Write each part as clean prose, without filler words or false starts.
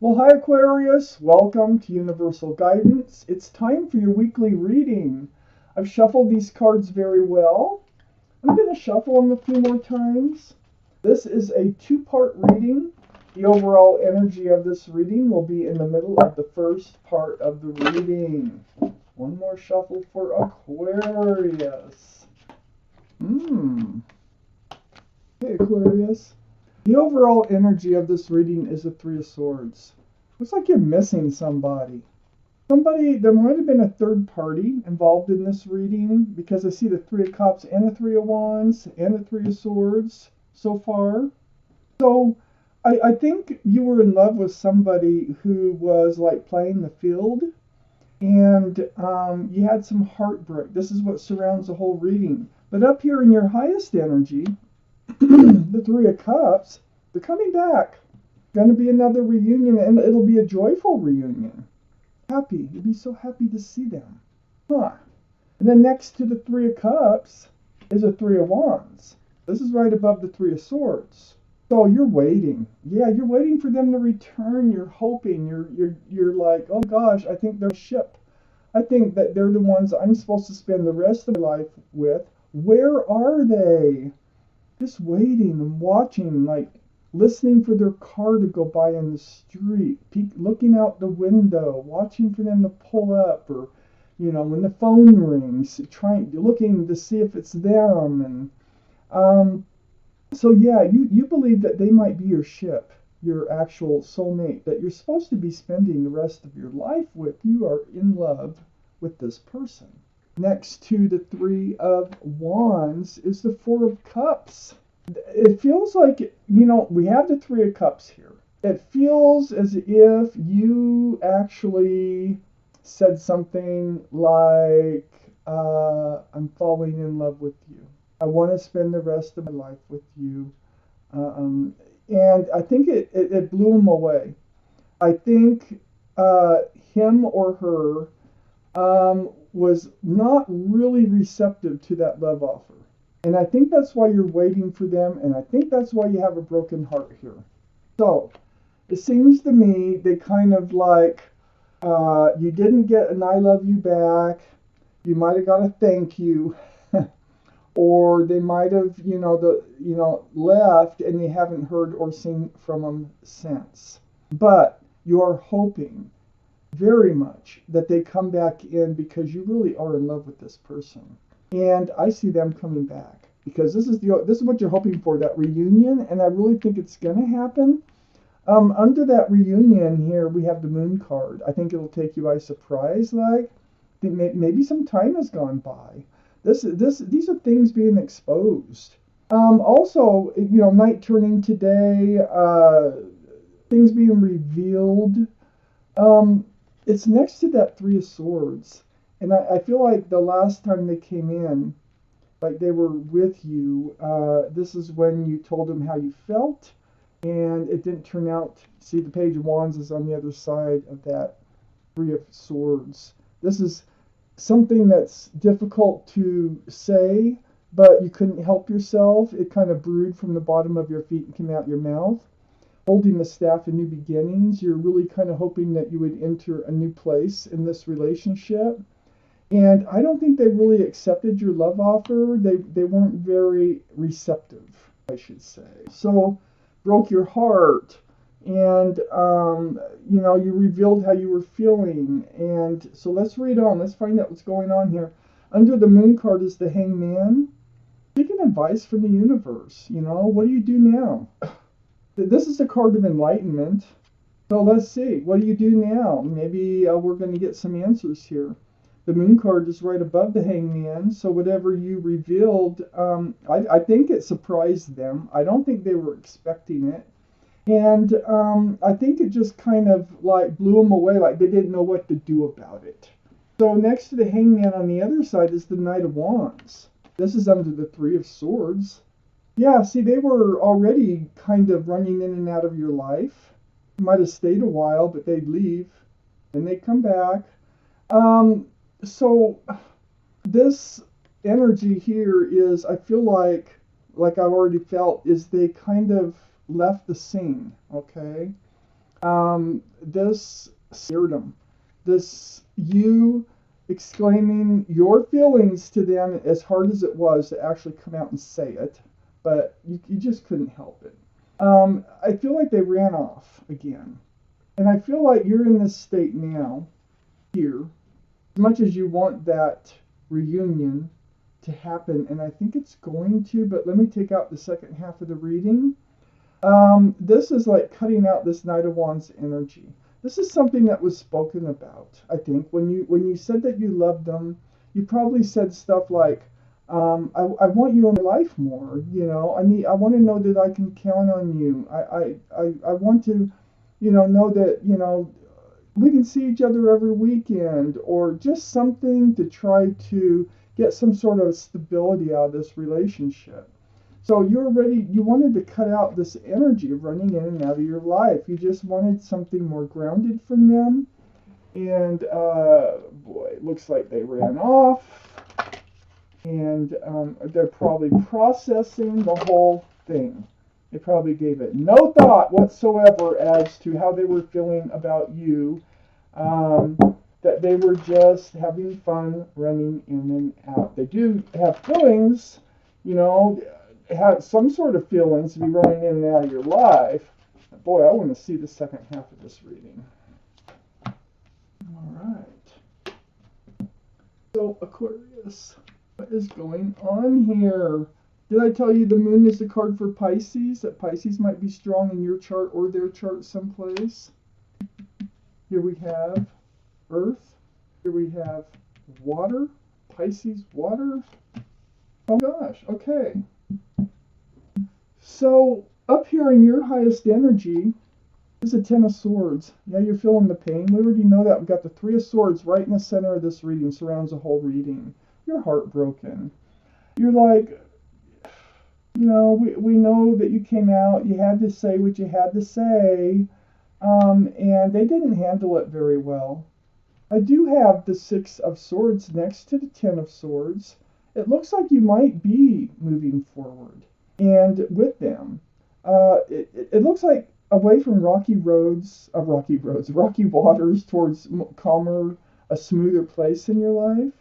Well, hi Aquarius, welcome to Universal Guidance. It's time for your weekly reading. I've shuffled these cards very well. I'm going to shuffle them a few more times. This is a two-part reading. The overall energy of this reading will be in the middle of the first part of the reading. One more shuffle for Aquarius. Okay, Aquarius. The overall energy of this reading is the Three of Swords. Looks like you're missing somebody. There might have been a third party involved in this reading because I see the Three of Cups and the Three of Wands and the Three of Swords so far. So I think you were in love with somebody who was like playing the field and you had some heartbreak. This is what surrounds the whole reading. But up here in your highest energy, the Three of Cups, they're coming back. Going to be another reunion, and it'll be a joyful reunion. Happy. You'll be so happy to see them. Huh. And then next to the Three of Cups is a Three of Wands. This is right above the Three of Swords. So you're waiting. Yeah, you're waiting for them to return. You're hoping. You're like, oh gosh, I think they're a ship. I think that they're the ones I'm supposed to spend the rest of my life with. Where are they? Just waiting and watching, like listening for their car to go by in the street, looking out the window, watching for them to pull up, or when the phone rings, looking to see if it's them. And so yeah, you believe that they might be your ship, your actual soulmate that you're supposed to be spending the rest of your life with. You are in love with this person. Next to the Three of Wands is the Four of Cups. It feels like, we have the Three of Cups here. It feels as if you actually said something like, I'm falling in love with you. I want to spend the rest of my life with you. And I think it blew him away. I think him or her was not really receptive to that love offer. And I think that's why you're waiting for them, and I think that's why you have a broken heart here. So, it seems to me they kind of like, you didn't get an I love you back, you might have got a thank you, or they might have, left and you haven't heard or seen from them since. But you are hoping very much that they come back in because you really are in love with this person. And I see them coming back because this is what you're hoping for, that reunion, and I really think it's gonna happen. Under that reunion here, we have the Moon card. I think it'll take you by surprise. Like, maybe some time has gone by. These are things being exposed. Also, night turning to day, things being revealed. It's next to that Three of Swords. And I feel like the last time they came in, like they were with you, this is when you told them how you felt, and it didn't turn out. See, the Page of Wands is on the other side of that Three of Swords. This is something that's difficult to say, but you couldn't help yourself. It kind of brewed from the bottom of your feet and came out your mouth. Holding the staff in new beginnings, you're really kind of hoping that you would enter a new place in this relationship. And I don't think they really accepted your love offer. They weren't very receptive, I should say. So broke your heart, and you revealed how you were feeling. And so let's read on. Let's find out what's going on here. Under the Moon card is the Hangman. Taking advice from the universe. What do you do now? This is the card of enlightenment. So let's see. What do you do now? Maybe we're going to get some answers here. The Moon card is right above the Hangman, so whatever you revealed, I think it surprised them. I don't think they were expecting it. And I think it just kind of like blew them away, like they didn't know what to do about it. So next to the Hangman on the other side is the Knight of Wands. This is under the Three of Swords. Yeah, see, they were already kind of running in and out of your life. You might have stayed a while, but they'd leave, and they'd come back. So this energy here is, I feel like I've already felt, is they kind of left the scene, okay? This scared them. This you exclaiming your feelings to them as hard as it was to actually come out and say it, but you just couldn't help it. I feel like they ran off again. And I feel like you're in this state now, here, as much as you want that reunion to happen, and I think it's going to, but let me take out the second half of the reading. This is like cutting out this Knight of Wands energy. This is something that was spoken about. I think when you said that you loved them, you probably said stuff like, I want you in my life more. You know, I want to know that I can count on you. I want to, know that we can see each other every weekend, or just something to try to get some sort of stability out of this relationship. So you wanted to cut out this energy of running in and out of your life. You just wanted something more grounded from them. And boy, it looks like they ran off. And they're probably processing the whole thing. They probably gave it no thought whatsoever as to how they were feeling about you. That they were just having fun running in and out. They do have feelings, have some sort of feelings to be running in and out of your life. Boy, I want to see the second half of this reading. All right. So, Aquarius, what is going on here? Did I tell you the moon is the card for Pisces? That Pisces might be strong in your chart or their chart someplace. Here we have Earth. Here we have water. Pisces, water. Oh gosh, okay. So up here in your highest energy is a Ten of Swords. Yeah, you're feeling the pain. We already know that. We've got the Three of Swords right in the center of this reading, surrounds the whole reading. You're heartbroken. You're like, we know that you came out, you had to say what you had to say, and they didn't handle it very well. I do have the Six of Swords next to the Ten of Swords. It looks like you might be moving forward. And with them, it looks like away from rocky waters towards calmer, a smoother place in your life,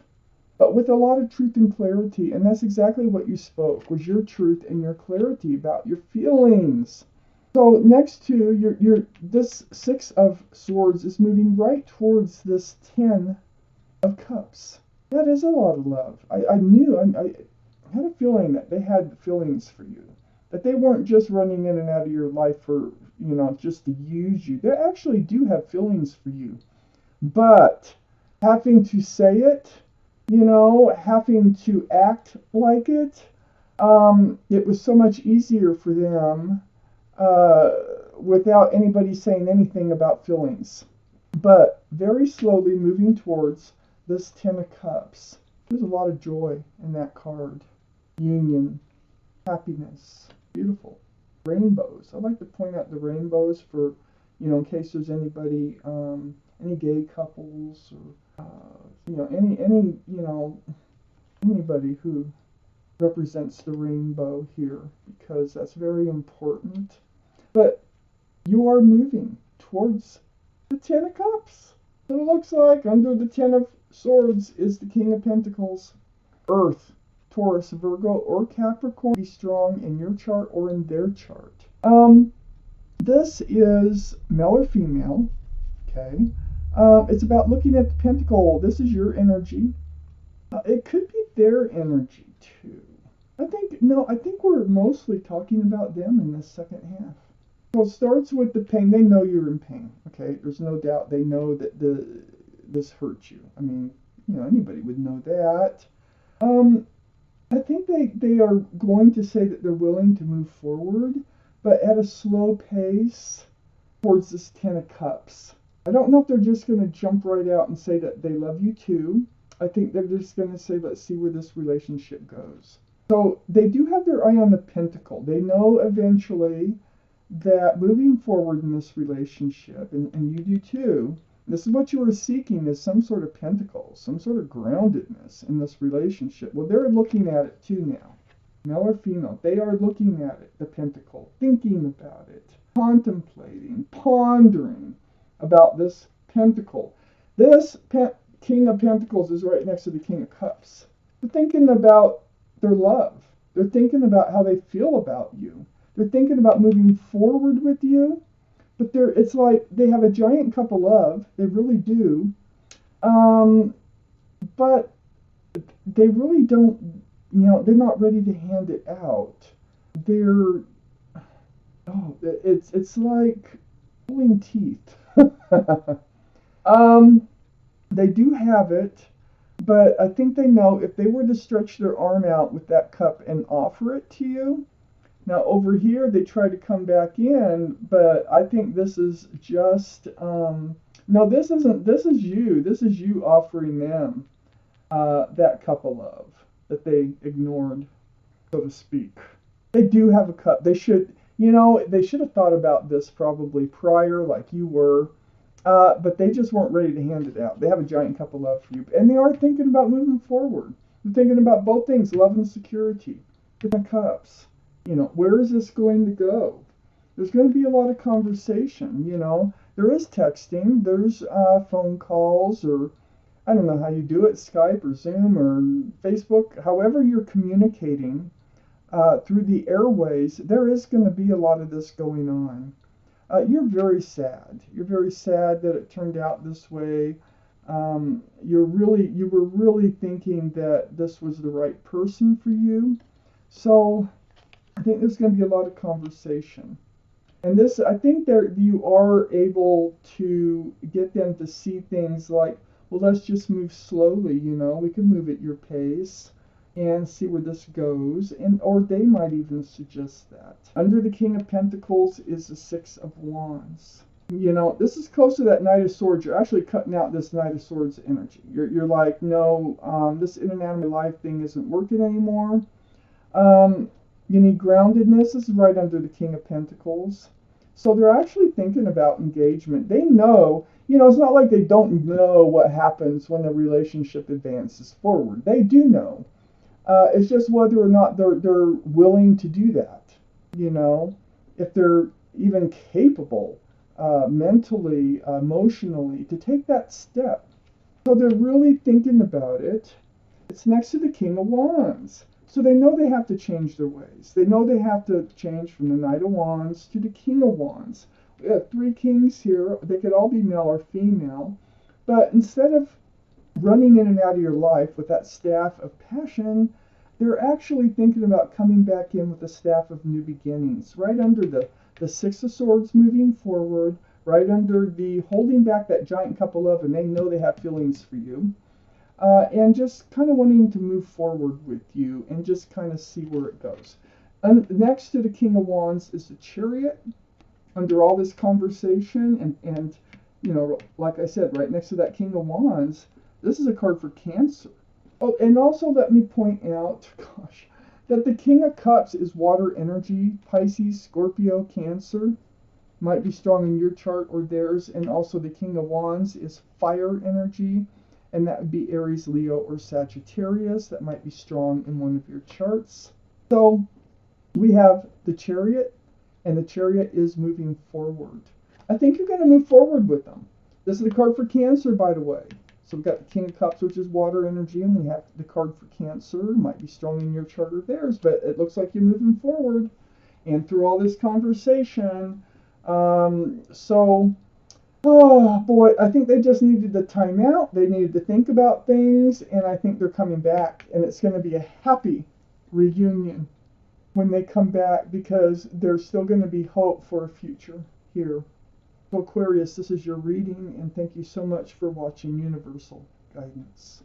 but with a lot of truth and clarity. And that's exactly what you spoke, was your truth and your clarity about your feelings. So next to this Six of Swords is moving right towards this Ten of Cups. That is a lot of love. I had a feeling that they had feelings for you. That they weren't just running in and out of your life for, just to use you. They actually do have feelings for you. But having to say it, having to act like it was so much easier for them without anybody saying anything about feelings. But very slowly moving towards this Ten of Cups. There's a lot of joy in that card. Union, happiness, beautiful. Rainbows. I like to point out the rainbows for, in case there's anybody, any gay couples, or anybody who represents the rainbow here, because that's very important. But you are moving towards the Ten of Cups. So it looks like under the Ten of Swords is the King of Pentacles. Earth, Taurus, Virgo, or Capricorn. Be strong in your chart or in their chart. This is male or female. Okay. It's about looking at the pentacle. This is your energy. It could be their energy too. I think we're mostly talking about them in this second half. So it starts with the pain. They know you're in pain. Okay, there's no doubt. They know that this hurts you. I mean, anybody would know that. I think they are going to say that they're willing to move forward, but at a slow pace towards this Ten of Cups. I don't know if they're just going to jump right out and say that they love you too. I think they're just going to say, let's see where this relationship goes. So they do have their eye on the pentacle. They know eventually that moving forward in this relationship, and you do too, this is what you were seeking, is some sort of pentacle, some sort of groundedness in this relationship. Well, they're looking at it too now. Male or female, they are looking at it, the pentacle, thinking about it. contemplating, pondering about this pentacle. This King of Pentacles is right next to the King of Cups. They're thinking about their love. They're thinking about how they feel about you. They're thinking about moving forward with you. But it's like they have a giant cup of love. They really do. But they really don't, they're not ready to hand it out. They're, it's like pulling teeth. They do have it, but I think they know if they were to stretch their arm out with that cup and offer it to you. Now over here they try to come back in, but I think this is just no, this isn't. This is you. This is you offering them that cup of love that they ignored, so to speak. They do have a cup. They should, they should have thought about this probably prior, like you were. But they just weren't ready to hand it out. They have a giant cup of love for you. And they are thinking about moving forward. They're thinking about both things, love and security. Different cups. Where is this going to go? There's going to be a lot of conversation, There is texting, there's phone calls, or I don't know how you do it, Skype or Zoom or Facebook. However you're communicating through the airways, there is going to be a lot of this going on. You're very sad. You're very sad that it turned out this way. You were really thinking that this was the right person for you. So I think there's going to be a lot of conversation. And this, I think that you are able to get them to see things like, well, let's just move slowly, we can move at your pace and see where this goes, or they might even suggest that. Under the King of Pentacles is the Six of Wands. This is close to that Knight of Swords. You're actually cutting out this Knight of Swords energy. You're like, no, this inanimate life thing isn't working anymore. You need groundedness. This is right under the King of Pentacles. So they're actually thinking about engagement. They know, it's not like they don't know what happens when a relationship advances forward. They do know. It's just whether or not they're willing to do that, if they're even capable mentally, emotionally, to take that step. So they're really thinking about it. It's next to the King of Wands. So they know they have to change their ways. They know they have to change from the Knight of Wands to the King of Wands. We have three kings here. They could all be male or female. But instead of running in and out of your life with that staff of passion, they're actually thinking about coming back in with the staff of new beginnings, right under the Six of Swords, moving forward, right under the holding back that giant cup of love, and they know they have feelings for you, and just kind of wanting to move forward with you and just kind of see where it goes. And next to the King of Wands is the Chariot. Under all this conversation, and like I said, right next to that King of Wands, this is a card for Cancer. Oh, and also let me point out, that the King of Cups is water energy. Pisces, Scorpio, Cancer might be strong in your chart or theirs. And also the King of Wands is fire energy. And that would be Aries, Leo, or Sagittarius. That might be strong in one of your charts. So we have the Chariot, and the Chariot is moving forward. I think you're going to move forward with them. This is the card for Cancer, by the way. So we've got the King of Cups, which is water energy, and we have the card for Cancer. It might be strong in your chart or theirs, but it looks like you're moving forward. And through all this conversation, oh boy, I think they just needed the time out. They needed to think about things, and I think they're coming back. And it's going to be a happy reunion when they come back, because there's still going to be hope for a future here. So Aquarius, this is your reading, and thank you so much for watching Universal Guidance.